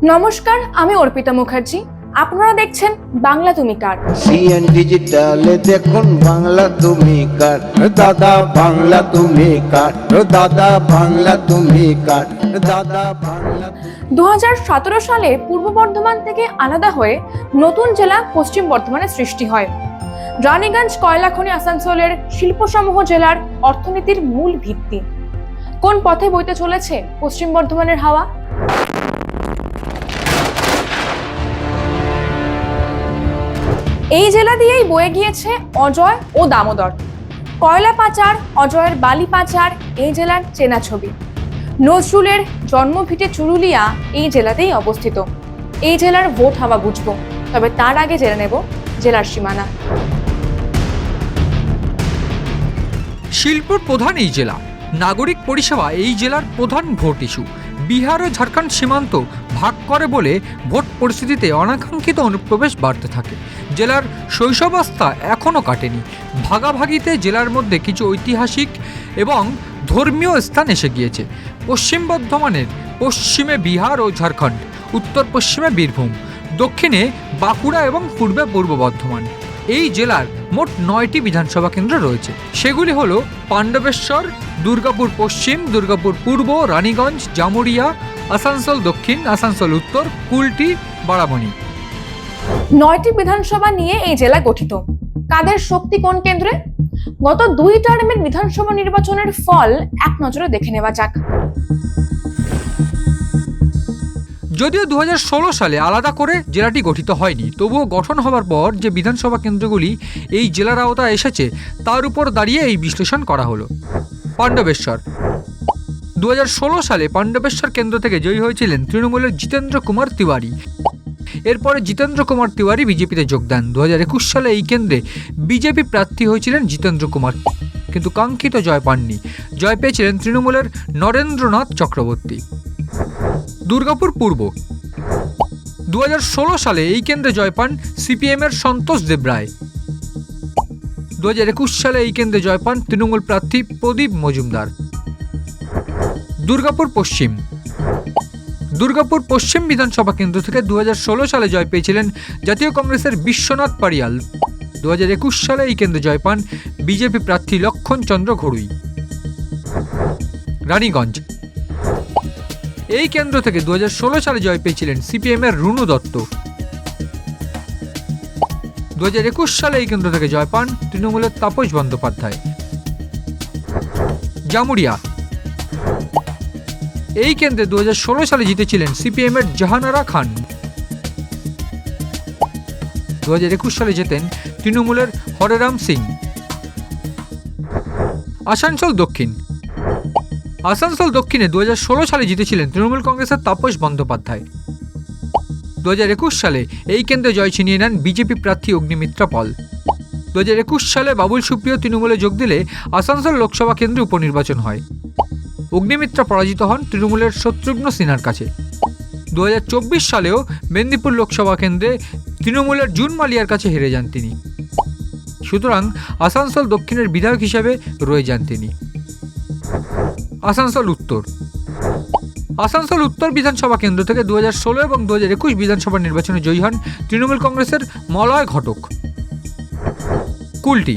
নমস্কার, আমি অর্পিতা মুখার্জি। আপনারা দেখছেন বাংলা তুমি কার। সিএন ডিজিটালে দেখুন বাংলা তুমি কার, দাদা বাংলা তুমি কার, দাদা বাংলা তুমি কার, দাদা বাংলা। 2017 সালে পূর্ব বর্ধমান থেকে আলাদা হয়ে নতুন জেলা পশ্চিম বর্ধমানে সৃষ্টি হয়। রানীগঞ্জ কয়লা খনি আসানসোলের শিল্পসমূহ জেলার অর্থনীতির মূল ভিত্তি। কোন পথে বইতে চলেছে পশ্চিম বর্ধমানের হাওয়া? এই জেলা দিয়েই বয়ে গিয়েছে অজয় ও দামোদর। কয়লা পাচার, অজয়ের বালি পাচার এই জেলার চেনা ছবি। নজরুলের জন্মভিটে চুরুলিয়া এই জেলাতেই অবস্থিত। এই জেলার ভোট হাওয়া বুঝবো, তবে তার আগে জেনে নেব জেলার সীমানা। শিল্পর প্রধান এই জেলা, নাগরিক পরিষেবা এই জেলার প্রধান ভোট ইস্যু। বিহার ও ঝাড়খণ্ড সীমান্ত ভাগ করে বলে ভোট পরিস্থিতিতে অনাকাঙ্ক্ষিত অনুপ্রবেশ বাড়তে থাকে। জেলার শৈশবাবস্থা এখনও কাটেনি। ভাগাভাগিতে জেলার মধ্যে কিছু ঐতিহাসিক এবং ধর্মীয় স্থান এসে গিয়েছে। পশ্চিম বর্ধমানের পশ্চিমে বিহার ও ঝাড়খণ্ড, উত্তর পশ্চিমে বীরভূম, দক্ষিণে বাঁকুড়া এবং পূর্বে পূর্ব বর্ধমান। এই জেলার মোট 9টি বিধানসভা কেন্দ্র রয়েছে। সেগুলি হলো পাণ্ডবেশ্বর, দুর্গাপুর পশ্চিম, দুর্গাপুর পূর্ব, রানীগঞ্জ, জামুরিয়া, আসানসোল দক্ষিণ, আসানসোল উত্তর, কুলটি, বারাবণী। 9টি বিধানসভা নিয়ে এই জেলা গঠিত। কাদের শক্তি কোন কেন্দ্রে? গত 2 টার্মের বিধানসভা নির্বাচনের ফল এক নজরে দেখে নেওয়া যাক। যদিও 2016 সালে আলাদা করে জেলাটি গঠিত হয়নি, তবুও গঠন হওয়ার পর যে বিধানসভা কেন্দ্রগুলি এই জেলার আওতায় এসেছে তার উপর দাঁড়িয়ে এই বিশ্লেষণ করা হলো। পাণ্ডবেশ্বর। 2016 সালে পাণ্ডবেশ্বর কেন্দ্র থেকে জয়ী হয়েছিলেন তৃণমূলের জিতেন্দ্র কুমার তিওয়ারি। এরপরে জিতেন্দ্র কুমার তিওয়ারি বিজেপিতে যোগ দেন। 2021 সালে এই কেন্দ্রে বিজেপি প্রার্থী হয়েছিলেন জিতেন্দ্র কুমার, কিন্তু কাঙ্ক্ষিত জয় পাননি। জয় পেয়েছিলেন তৃণমূলের নরেন্দ্রনাথ চক্রবর্তী। দুর্গাপুর পূর্ব। 2016 সালে এই কেন্দ্রে জয় পান সিপিএমের সন্তোষ দেবরায়। 2021 সালে এই কেন্দ্রে জয় পান তৃণমূল প্রার্থী প্রদীপ মজুমদার। দুর্গাপুর পশ্চিম। দুর্গাপুর পশ্চিম বিধানসভা কেন্দ্র থেকে 2016 সালে জয় পেয়েছিলেন জাতীয় কংগ্রেসের বিশ্বনাথ পারিয়াল। 2021 সালে এই কেন্দ্রে জয় পান বিজেপি প্রার্থী লক্ষণ চন্দ্র ঘড়ুই। রানীগঞ্জ। এই কেন্দ্র থেকে 2016 সালে জয় পেয়েছিলেন সিপিএমের রুনু দত্ত। 2021 সালে এই কেন্দ্র থেকে জয় পান তৃণমূলের তাপস বন্দ্যোপাধ্যায়। জামুরিয়া। এই কেন্দ্রে 2016 সালে জিতেছিলেন সিপিএমের জাহানারা খান। 2021 সালে জেতেন তৃণমূলের হরেরাম সিং। আসানসোল দক্ষিণ। আসানসোল দক্ষিণে 2016 সালে জিতেছিলেন তৃণমূল কংগ্রেসের তাপস বন্দ্যোপাধ্যায়। 2021 সালে এই কেন্দ্রে জয় ছিনিয়ে নেন বিজেপি প্রার্থী অগ্নিমিত্রা পল। 2021 সালে বাবুল সুপ্রিয় তৃণমূলে যোগ দিলে আসানসোল লোকসভা কেন্দ্রে উপনির্বাচন হয়। অগ্নিমিত্রা পরাজিত হন তৃণমূলের শত্রুঘ্ন সিনহার কাছে। 2024 সালেও মেদিনীপুর লোকসভা কেন্দ্রে তৃণমূলের জুন মালিয়ার কাছে হেরে যান তিনি। সুতরাং আসানসোল দক্ষিণের বিধায়ক হিসেবে রয়ে যান তিনি। আসানসোল উত্তর। আসানসোল উত্তর বিধানসভা কেন্দ্র থেকে 2016 এবং 2021 বিধানসভা নির্বাচনে জয়ী হন তৃণমূল কংগ্রেসের মলয় ঘটক। কুলটি।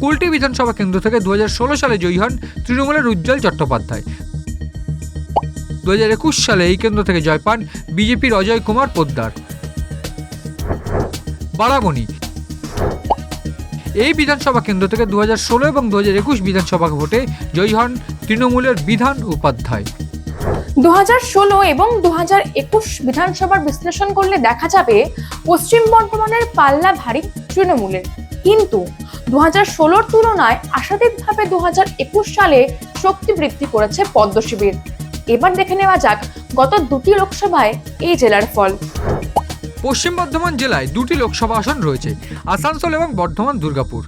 কুলটি বিধানসভা কেন্দ্র থেকে 2016 সালে জয়ী হন তৃণমূলের উজ্জ্বল চট্টোপাধ্যায়। 2021 সালে এই কেন্দ্র থেকে জয় পান বিজেপির অজয় কুমার পোদ্দার। বারাবণী। এই বিধানসভা কেন্দ্র থেকে 2016 এবং 2021 বিধানসভা ভোটে জয়ী হন তৃণমূলের বিধান উপাধ্যায়। 2016 এবং 2021 বিধানসভার বিশ্লেষণ করলে দেখা যাবে পশ্চিম বর্ধমানের পাল্লা ভারী তৃণমূলের, কিন্তু 2016-র তুলনায় আশাতীতভাবে 2021 সালে শক্তি বৃদ্ধি করেছে পদ্ম শিবির। এবার দেখে নেওয়া যাক গত 2টি লোকসভায় এই জেলার ফল। পশ্চিম বর্ধমান জেলায় 2টি লোকসভা আসন রয়েছে, আসানসোল এবং বর্ধমান দুর্গাপুর।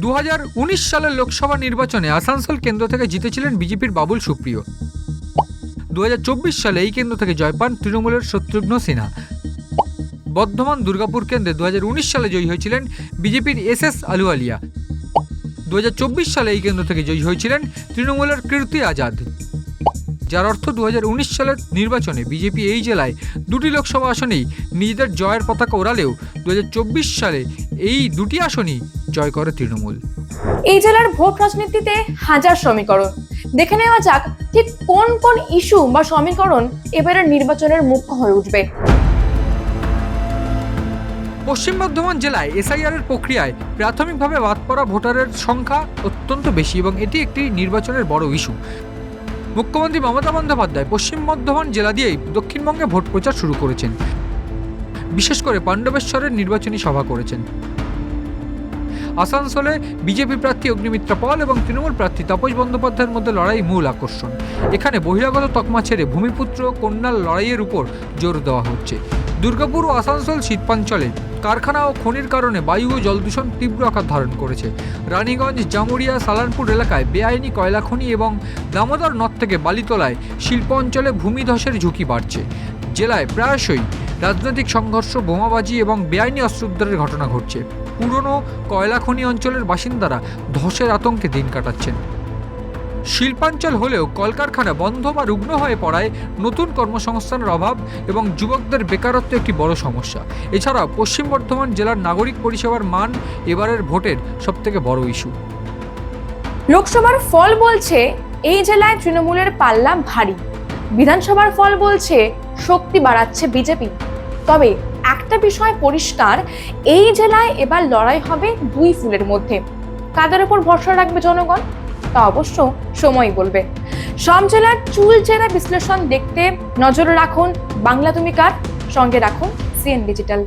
2019 সালের লোকসভা নির্বাচনে আসানসোল কেন্দ্র থেকে জিতেছিলেন বিজেপির বাবুল সুপ্রিয়। 2024 সালে এই কেন্দ্র থেকে জয় পান তৃণমূলের শত্রুঘ্ন সিনহা। বর্ধমান দুর্গাপুর কেন্দ্রে 2019 সালে জয়ী হয়েছিলেন বিজেপির এস আলুওয়ালিয়া। 2024 সালে এই কেন্দ্র থেকে জয়ী হয়েছিলেন তৃণমূলের কীর্তি আজাদ। যার অর্থ 2019 সালের নির্বাচনে বিজেপি এই জেলায় 2টি লোকসভা আসনেই নিজেদের জয়ের পতাকা ওড়ালেও 2024 সালে এই 2টি আসনই জয় করে তৃণমূল। এই জেলার ভোট রাজনীতিতে হাজার সমীকরণ। দেখে নেওয়া যাক ঠিক কোন কোন ইস্যু বা সমীকরণ এবারের নির্বাচনের মুখ্য হয়ে উঠবে। পশ্চিম বর্ধমান জেলায় এসআইআর এর প্রক্রিয়ায় প্রাথমিকভাবে বাদ পড়া ভোটারের সংখ্যা অত্যন্ত বেশি এবং এটি একটি নির্বাচনের বড় ইস্যু। মুখ্যমন্ত্রী মমতা বন্দ্যোপাধ্যায় পশ্চিম বর্ধমান জেলা দিয়েই দক্ষিণবঙ্গে ভোট প্রচার শুরু করেছেন, বিশেষ করে পাণ্ডবেশ্বরের নির্বাচনী সভা করেছেন। আসানসোলে বিজেপি প্রার্থী অগ্নিমিত্রা পল এবং তৃণমূল প্রার্থী তাপস বন্দ্যোপাধ্যায়ের মধ্যে লড়াই মূল আকর্ষণ। এখানে বহিরাগত তকমা ছেড়ে ভূমিপুত্র কন্যার লড়াইয়ের উপর জোর দেওয়া হচ্ছে। দুর্গাপুর ও আসানসোল শিল্পাঞ্চলে কারখানা ও খনির কারণে বায়ু ও জল দূষণ তীব্র আকার ধারণ করেছে। রানীগঞ্জ, জামুরিয়া, সালানপুর এলাকায় বেআইনি কয়লা খনি এবং দামোদর নদ থেকে বালি তোলায় শিল্প অঞ্চলে ভূমিধসের ঝুঁকি বাড়ছে। জেলায় প্রায়শই রাজনৈতিক সংঘর্ষ, বোমাবাজি এবং বেআইনি অস্ত্র উদ্ধারের ঘটনা ঘটছে। পুরনো কয়লা খনি অঞ্চলের বাসিন্দারা ধসের আতঙ্কে দিন কাটাচ্ছেন। শিল্পাঞ্চল হলেও কলকারখানা বন্ধ বা রুগ্ন হয়ে পড়ায় নতুন কর্মসংস্থানের অভাব এবং যুবকদের বেকারত্ব একটি বড় সমস্যা। এছাড়াও পশ্চিম বর্ধমান জেলার নাগরিক পরিষেবার মান এবারের ভোটের সবথেকে বড় ইস্যু। লোকসভার ফল বলছে এই জেলায় তৃণমূলের পাল্লা ভারী। বিধানসভার ফল বলছে শক্তি বাড়াচ্ছে বিজেপি। তবে একটা বিষয় পরিষ্কার, এই জেলায় এবার লড়াই হবে দুই ফুলের মধ্যে। কাদের উপর ভরসা রাখবে জনগণ তা অবশ্য সময় বলবে। সব জেলার চুলচেরা বিশ্লেষণ দেখতে নজর রাখুন বাংলা তুমি কার, সঙ্গে রাখুন সিএন ডিজিটাল।